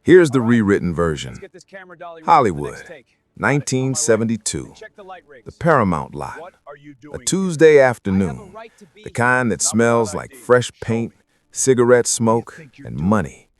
Here's the rewritten version. Hollywood, 1972. The Paramount lot. A Tuesday afternoon. The kind that smells like fresh paint, cigarette smoke, and money.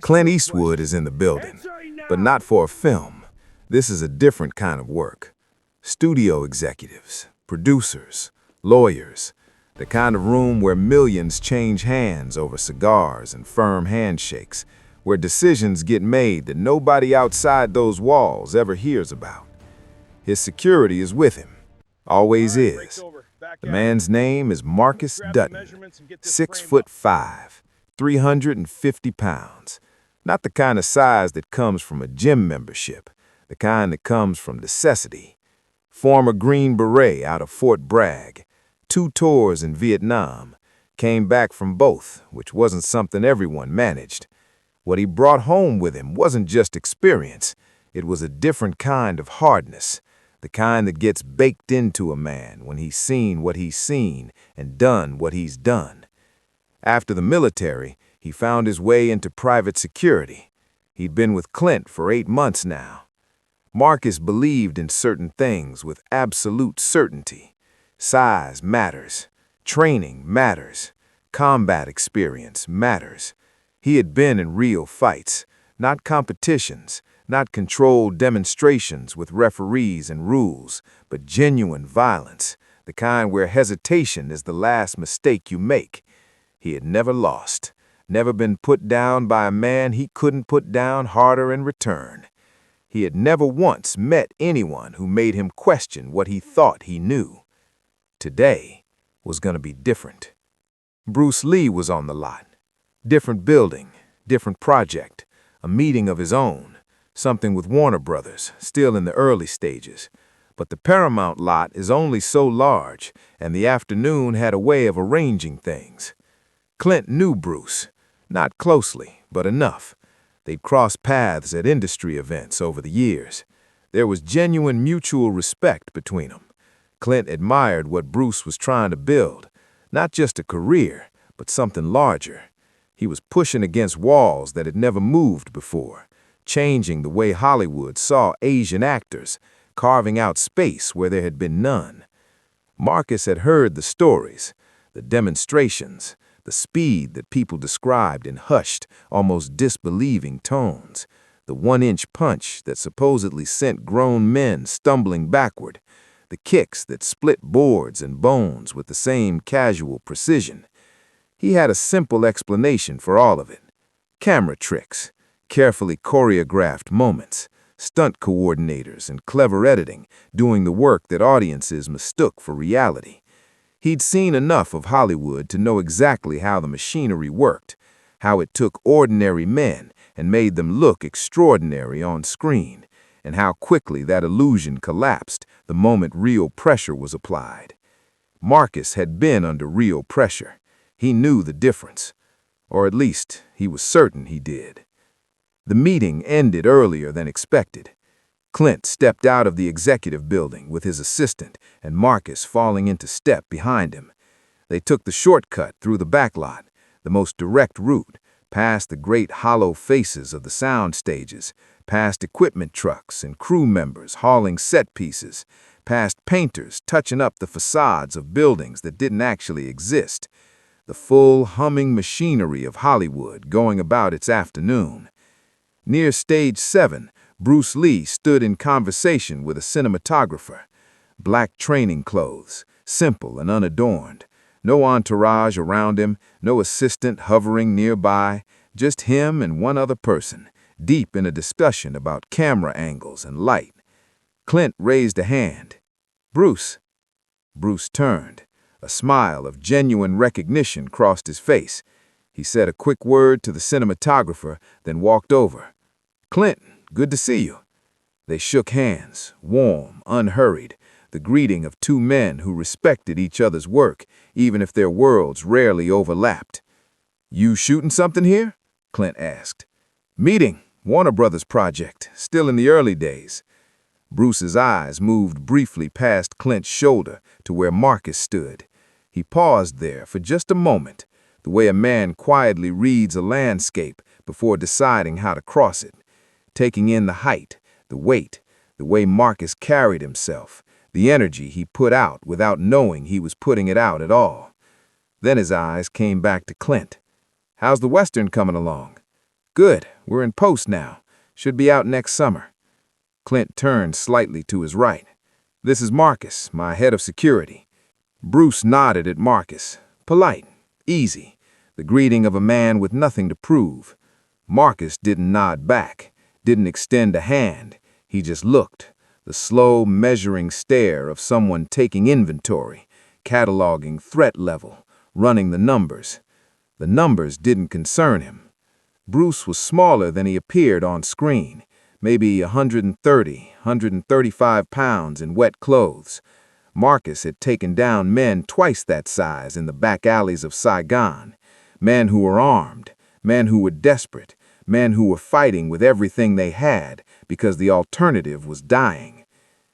Clint Eastwood is in the building, but not for a film. This is a different kind of work. Studio executives, producers, lawyers. The kind of room where millions change hands over cigars and firm handshakes, where decisions get made that nobody outside those walls ever hears about. His security is with him, always is. The man's name is Marcus Dutton, 6'5", 350 pounds. Not the kind of size that comes from a gym membership, the kind that comes from necessity. Former Green Beret out of Fort Bragg, 2 tours in Vietnam, came back from both, which wasn't something everyone managed. What he brought home with him wasn't just experience, it was a different kind of hardness, the kind that gets baked into a man when he's seen what he's seen and done what he's done. After the military, he found his way into private security. He'd been with Clint for 8 months now. Marcus believed in certain things with absolute certainty. Size matters, training matters, combat experience matters. He had been in real fights, not competitions, not controlled demonstrations with referees and rules, but genuine violence, the kind where hesitation is the last mistake you make. He had never lost, never been put down by a man he couldn't put down harder in return. He had never once met anyone who made him question what he thought he knew. Today was going to be different. Bruce Lee was on the lot. Different building, different project, a meeting of his own, something with Warner Brothers, still in the early stages. But the Paramount lot is only so large, and the afternoon had a way of arranging things. Clint knew Bruce, not closely, but enough. They'd crossed paths at industry events over the years. There was genuine mutual respect between them. Clint admired what Bruce was trying to build, not just a career, but something larger. He was pushing against walls that had never moved before, changing the way Hollywood saw Asian actors, carving out space where there had been none. Marcus had heard the stories, the demonstrations, the speed that people described in hushed, almost disbelieving tones, the 1-inch punch that supposedly sent grown men stumbling backward, the kicks that split boards and bones with the same casual precision. He had a simple explanation for all of it. Camera tricks, carefully choreographed moments, stunt coordinators and clever editing doing the work that audiences mistook for reality. He'd seen enough of Hollywood to know exactly how the machinery worked, how it took ordinary men and made them look extraordinary on screen, and how quickly that illusion collapsed the moment real pressure was applied. Marcus had been under real pressure. He knew the difference, or at least he was certain he did. The meeting ended earlier than expected. Clint stepped out of the executive building with his assistant and Marcus falling into step behind him. They took the shortcut through the back lot, the most direct route, past the great hollow faces of the sound stages, past equipment trucks and crew members hauling set pieces, past painters touching up the facades of buildings that didn't actually exist. The full humming machinery of Hollywood going about its afternoon. Near stage 7, Bruce Lee stood in conversation with a cinematographer. Black training clothes, simple and unadorned. No entourage around him, no assistant hovering nearby, just him and one other person, deep in a discussion about camera angles and light. Clint raised a hand. "Bruce." Bruce turned. A smile of genuine recognition crossed his face. He said a quick word to the cinematographer, then walked over. "Clint, good to see you." They shook hands, warm, unhurried, the greeting of 2 men who respected each other's work, even if their worlds rarely overlapped. "You shooting something here?" Clint asked. "Meeting, Warner Brothers project, still in the early days." Bruce's eyes moved briefly past Clint's shoulder to where Marcus stood. He paused there for just a moment, the way a man quietly reads a landscape before deciding how to cross it, taking in the height, the weight, the way Marcus carried himself, the energy he put out without knowing he was putting it out at all. Then his eyes came back to Clint. "How's the Western coming along?" "Good. We're in post now. Should be out next summer." Clint turned slightly to his right. "This is Marcus, my head of security." Bruce nodded at Marcus. Polite, easy, the greeting of a man with nothing to prove. Marcus didn't nod back, didn't extend a hand. He just looked, the slow, measuring stare of someone taking inventory, cataloging threat level, running the numbers. The numbers didn't concern him. Bruce was smaller than he appeared on screen, maybe 130, 135 pounds in wet clothes. Marcus had taken down men twice that size in the back alleys of Saigon, men who were armed, men who were desperate, men who were fighting with everything they had because the alternative was dying.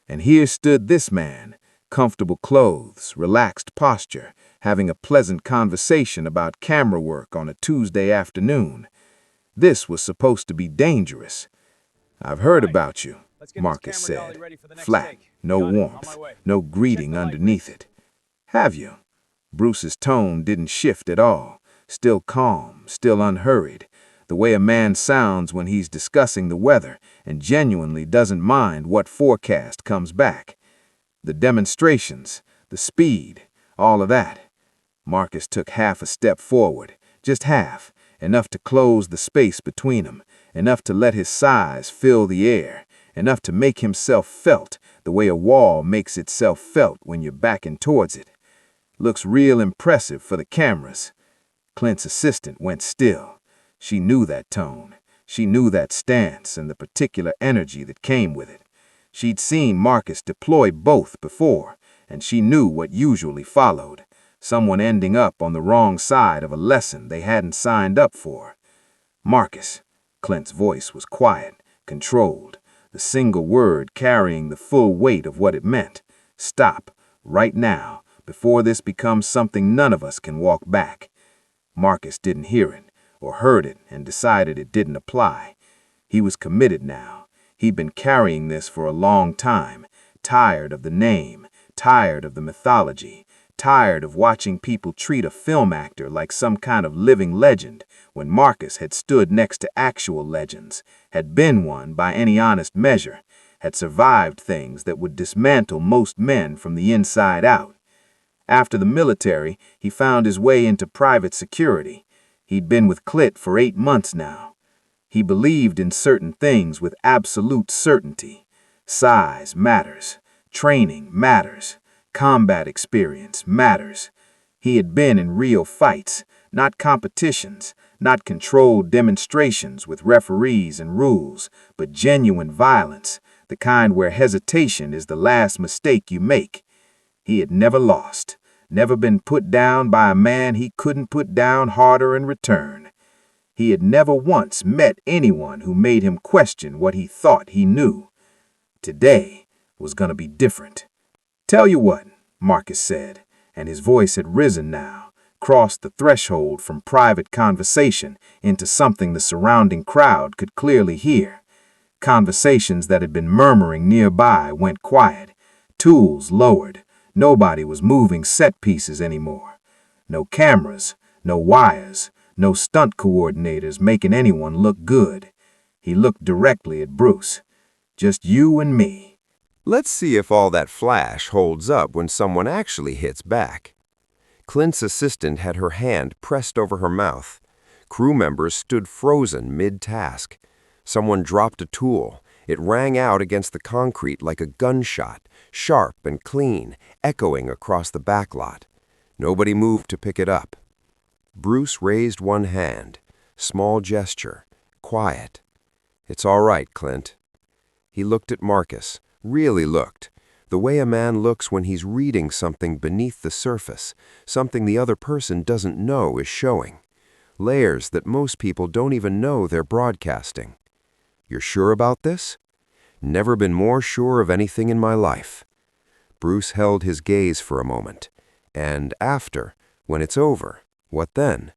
And here stood this man, comfortable clothes, relaxed posture, having a pleasant conversation about camera work on a Tuesday afternoon. This was supposed to be dangerous. "I've heard about you," Marcus said, flat, no warmth, no greeting underneath it. "Have you?" Bruce's tone didn't shift at all, still calm, still unhurried, the way a man sounds when he's discussing the weather and genuinely doesn't mind what forecast comes back. The demonstrations, the speed, all of that. Marcus took half a step forward, just half, enough to close the space between them, enough to let his size fill the air, enough to make himself felt the way a wall makes itself felt when you're backing towards it. "Looks real impressive for the cameras." Clint's assistant went still. She knew that tone. She knew that stance and the particular energy that came with it. She'd seen Marcus deploy both before, and she knew what usually followed. Someone ending up on the wrong side of a lesson they hadn't signed up for. "Marcus." Clint's voice was quiet, controlled, the single word carrying the full weight of what it meant. "Stop, right now, before this becomes something none of us can walk back." Marcus didn't hear it, or heard it and decided it didn't apply. He was committed now. He'd been carrying this for a long time, tired of the name, tired of the mythology, tired of watching people treat a film actor like some kind of living legend when Marcus had stood next to actual legends, had been one by any honest measure, had survived things that would dismantle most men from the inside out. After the military, he found his way into private security. He'd been with Clint for 8 months now. He believed in certain things with absolute certainty. Size matters. Training matters. Combat experience matters. He had been in real fights, not competitions, not controlled demonstrations with referees and rules, but genuine violence, the kind where hesitation is the last mistake you make. He had never lost, never been put down by a man he couldn't put down harder in return. He had never once met anyone who made him question what he thought he knew. Today was going to be different. "Tell you what," Marcus said, and his voice had risen now, crossed the threshold from private conversation into something the surrounding crowd could clearly hear. Conversations that had been murmuring nearby went quiet, tools lowered. Nobody was moving set pieces anymore. No cameras, no wires, no stunt coordinators making anyone look good. He looked directly at Bruce. "Just you and me." Let's see if all that flash holds up when someone actually hits back. Clint's assistant had her hand pressed over her mouth. Crew members stood frozen mid-task. Someone dropped a tool. It rang out against the concrete like a gunshot, sharp and clean, echoing across the backlot. Nobody moved to pick it up. Bruce raised one hand, small gesture, quiet. "It's all right, Clint." He looked at Marcus, really looked, the way a man looks when he's reading something beneath the surface, something the other person doesn't know is showing. Layers that most people don't even know they're broadcasting. "You're sure about this?" "Never been more sure of anything in my life." Bruce held his gaze for a moment. "And after, when it's over, what then?"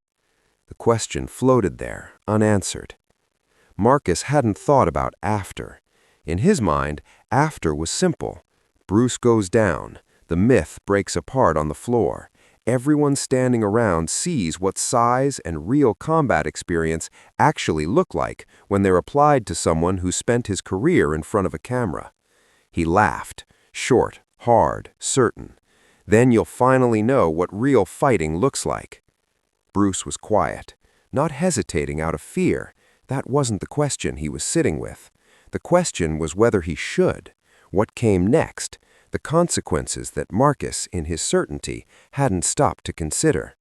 The question floated there, unanswered. Marcus hadn't thought about after. In his mind, after was simple. Bruce goes down. The myth breaks apart on the floor. Everyone standing around sees what size and real combat experience actually look like when they're applied to someone who spent his career in front of a camera. He laughed, short, hard, certain. Then you'll finally know what real fighting looks like. Bruce was quiet, not hesitating out of fear. That wasn't the question he was sitting with. The question was whether he should. What came next? The consequences that Marcus, in his certainty, hadn't stopped to consider.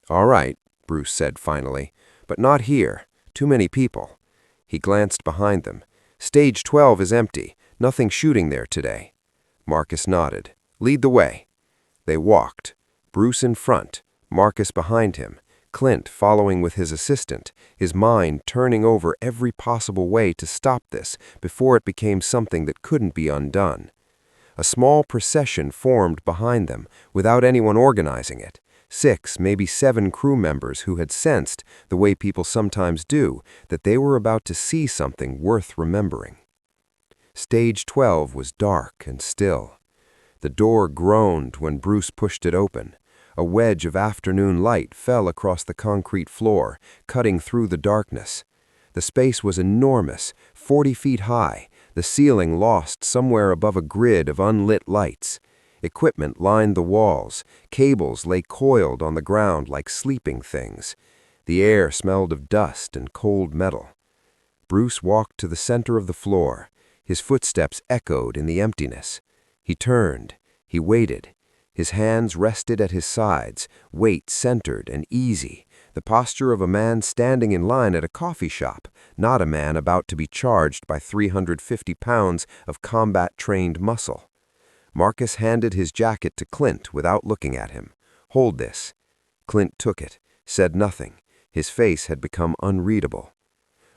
"All right," Bruce said finally, "but not here. Too many people." He glanced behind them. "Stage 12 is empty. Nothing shooting there today." Marcus nodded. "Lead the way." They walked. Bruce in front, Marcus behind him, Clint following with his assistant, his mind turning over every possible way to stop this before it became something that couldn't be undone. A small procession formed behind them without anyone organizing it. 6, maybe 7 crew members who had sensed, the way people sometimes do, that they were about to see something worth remembering. Stage 12 was dark and still. The door groaned when Bruce pushed it open. A wedge of afternoon light fell across the concrete floor, cutting through the darkness. The space was enormous, 40 feet high, the ceiling lost somewhere above a grid of unlit lights. Equipment lined the walls. Cables lay coiled on the ground like sleeping things. The air smelled of dust and cold metal. Bruce walked to the center of the floor. His footsteps echoed in the emptiness. He turned. He waited. His hands rested at his sides, weight centered and easy, the posture of a man standing in line at a coffee shop, not a man about to be charged by 350 pounds of combat-trained muscle. Marcus handed his jacket to Clint without looking at him. "Hold this." Clint took it, said nothing. His face had become unreadable.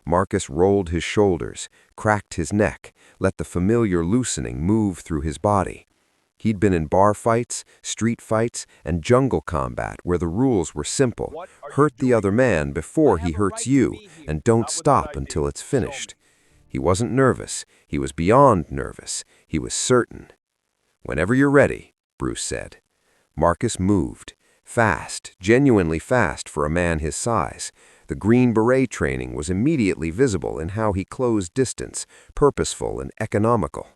Marcus rolled his shoulders, cracked his neck, let the familiar loosening move through his body. He'd been in bar fights, street fights, and jungle combat where the rules were simple. Hurt the other man before he hurts you, and don't stop until it's finished. He wasn't nervous. He was beyond nervous. He was certain. "Whenever you're ready," Bruce said. Marcus moved. Fast, genuinely fast for a man his size. The Green Beret training was immediately visible in how he closed distance, purposeful and economical.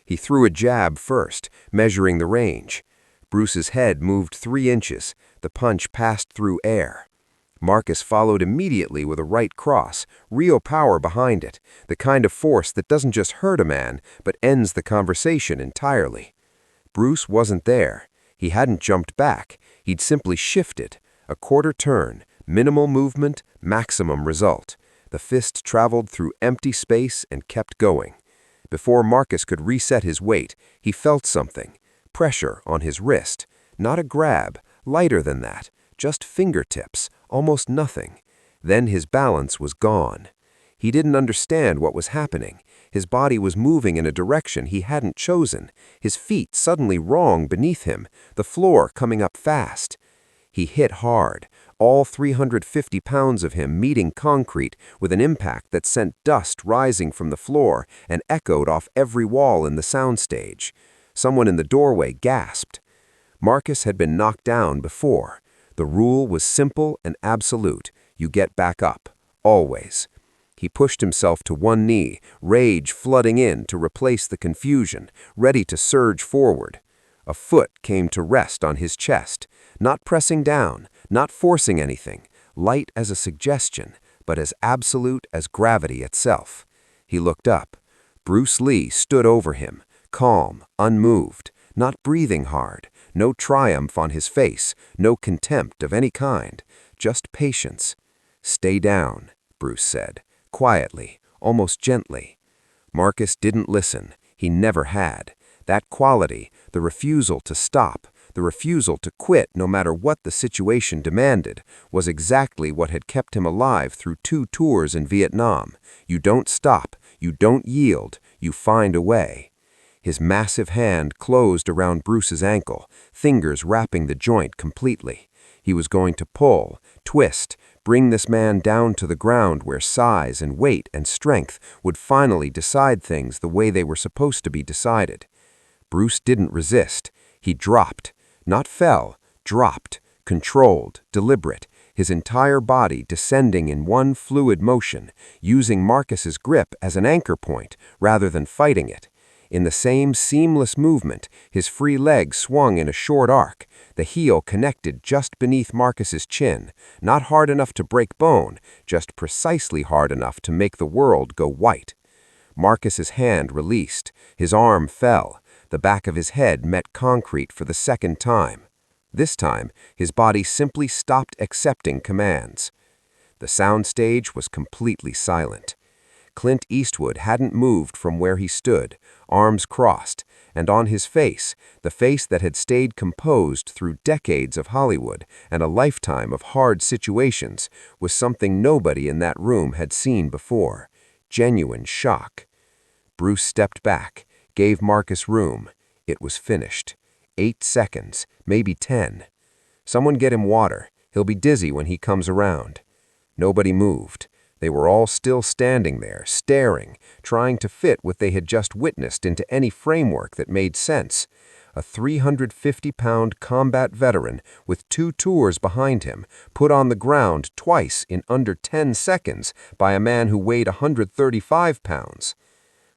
He threw a jab first, measuring the range. Bruce's head moved 3 inches. The punch passed through air. Marcus followed immediately with a right cross, real power behind it, the kind of force that doesn't just hurt a man, but ends the conversation entirely. Bruce wasn't there. He hadn't jumped back. He'd simply shifted. A quarter turn, minimal movement, maximum result. The fist traveled through empty space and kept going. Before Marcus could reset his weight, he felt something. Pressure on his wrist. Not a grab, lighter than that. Just fingertips, almost nothing. Then his balance was gone. He didn't understand what was happening. His body was moving in a direction he hadn't chosen. His feet suddenly wrong beneath him, the floor coming up fast. He hit hard, all 350 pounds of him meeting concrete with an impact that sent dust rising from the floor and echoed off every wall in the soundstage. Someone in the doorway gasped. Marcus had been knocked down before. The rule was simple and absolute. You get back up, always. He pushed himself to one knee, rage flooding in to replace the confusion, ready to surge forward. A foot came to rest on his chest, not pressing down, not forcing anything, light as a suggestion, but as absolute as gravity itself. He looked up. Bruce Lee stood over him, calm, unmoved, not breathing hard, no triumph on his face, no contempt of any kind, just patience. "Stay down," Bruce said, quietly, almost gently. Marcus didn't listen. He never had. That quality, the refusal to stop, the refusal to quit no matter what the situation demanded, was exactly what had kept him alive through 2 tours in Vietnam. You don't stop, you don't yield, you find a way. His massive hand closed around Bruce's ankle, fingers wrapping the joint completely. He was going to pull, twist, bring this man down to the ground where size and weight and strength would finally decide things the way they were supposed to be decided. Bruce didn't resist. He dropped. Not fell, dropped, controlled, deliberate, his entire body descending in one fluid motion, using Marcus's grip as an anchor point rather than fighting it. In the same seamless movement, his free leg swung in a short arc, the heel connected just beneath Marcus's chin, not hard enough to break bone, just precisely hard enough to make the world go white. Marcus's hand released, his arm fell, the back of his head met concrete for the second time. This time, his body simply stopped accepting commands. The soundstage was completely silent. Clint Eastwood hadn't moved from where he stood, arms crossed, and on his face, the face that had stayed composed through decades of Hollywood and a lifetime of hard situations, was something nobody in that room had seen before: genuine shock. Bruce stepped back, gave Marcus room. It was finished. 8 seconds, maybe 10. Someone get him water. He'll be dizzy when he comes around. Nobody moved. They were all still standing there, staring, trying to fit what they had just witnessed into any framework that made sense. A 350-pound combat veteran with 2 tours behind him, put on the ground twice in under 10 seconds by a man who weighed 135 pounds.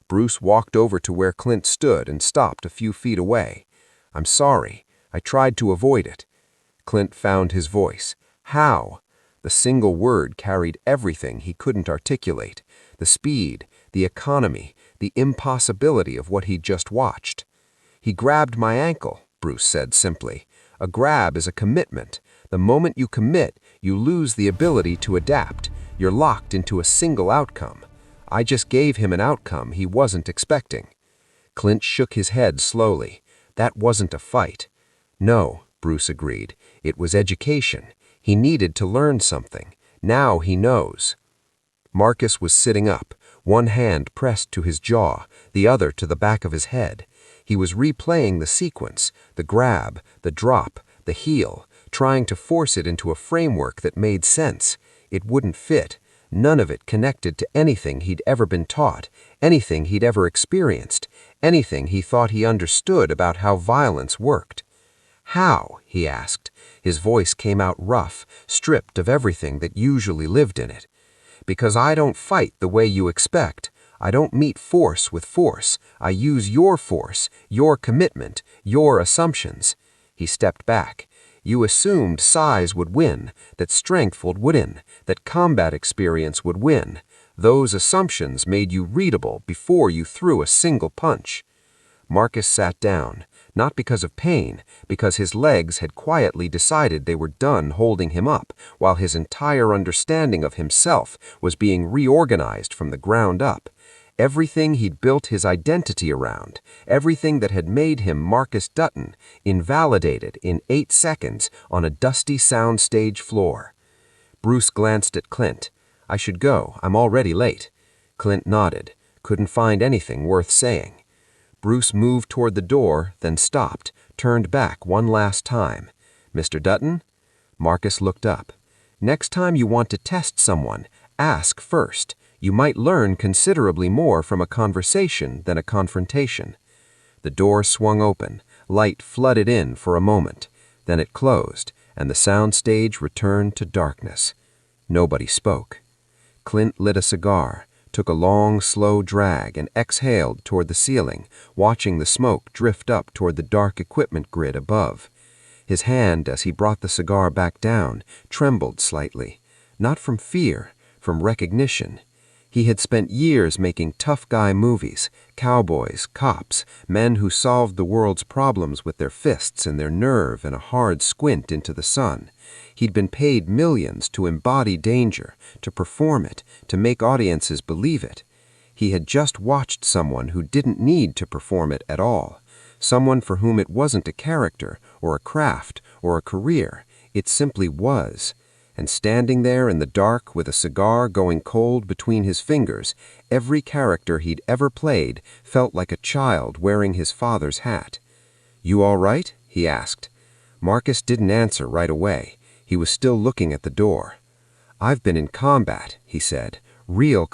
Bruce walked over to where Clint stood and stopped a few feet away. "I'm sorry. I tried to avoid it." Clint found his voice. "How?" The single word carried everything he couldn't articulate: the speed, the economy, the impossibility of what he'd just watched. "He grabbed my ankle," Bruce said simply. "A grab is a commitment. The moment you commit, you lose the ability to adapt. You're locked into a single outcome. I just gave him an outcome he wasn't expecting." Clint shook his head slowly. "That wasn't a fight." "No," Bruce agreed. "It was education. He needed to learn something. Now he knows." Marcus was sitting up, one hand pressed to his jaw, the other to the back of his head. He was replaying the sequence, the grab, the drop, the heel, trying to force it into a framework that made sense. It wouldn't fit. None of it connected to anything he'd ever been taught, anything he'd ever experienced, anything he thought he understood about how violence worked. "How?" he asked. His voice came out rough, stripped of everything that usually lived in it. "Because I don't fight the way you expect. I don't meet force with force. I use your force, your commitment, your assumptions." He stepped back. "You assumed size would win, that strength would win, that combat experience would win. Those assumptions made you readable before you threw a single punch." Marcus sat down, not because of pain, because his legs had quietly decided they were done holding him up, while his entire understanding of himself was being reorganized from the ground up. Everything he'd built his identity around, everything that had made him Marcus Dutton, invalidated in 8 seconds on a dusty soundstage floor. Bruce glanced at Clint. "I should go. I'm already late." Clint nodded. Couldn't find anything worth saying. Bruce moved toward the door, then stopped, turned back one last time. "Mr. Dutton?" Marcus looked up. "Next time you want to test someone, ask first. You might learn considerably more from a conversation than a confrontation." The door swung open, light flooded in for a moment. Then it closed, and the soundstage returned to darkness. Nobody spoke. Clint lit a cigar, took a long, slow drag, and exhaled toward the ceiling, watching the smoke drift up toward the dark equipment grid above. His hand, as he brought the cigar back down, trembled slightly. Not from fear, from recognition. He had spent years making tough guy movies, cowboys, cops, men who solved the world's problems with their fists and their nerve and a hard squint into the sun. He'd been paid millions to embody danger, to perform it, to make audiences believe it. He had just watched someone who didn't need to perform it at all, someone for whom it wasn't a character or a craft or a career. It simply was. And standing there in the dark with a cigar going cold between his fingers, every character he'd ever played felt like a child wearing his father's hat. "You all right?" he asked. Marcus didn't answer right away. He was still looking at the door. "I've been in combat," he said. "Real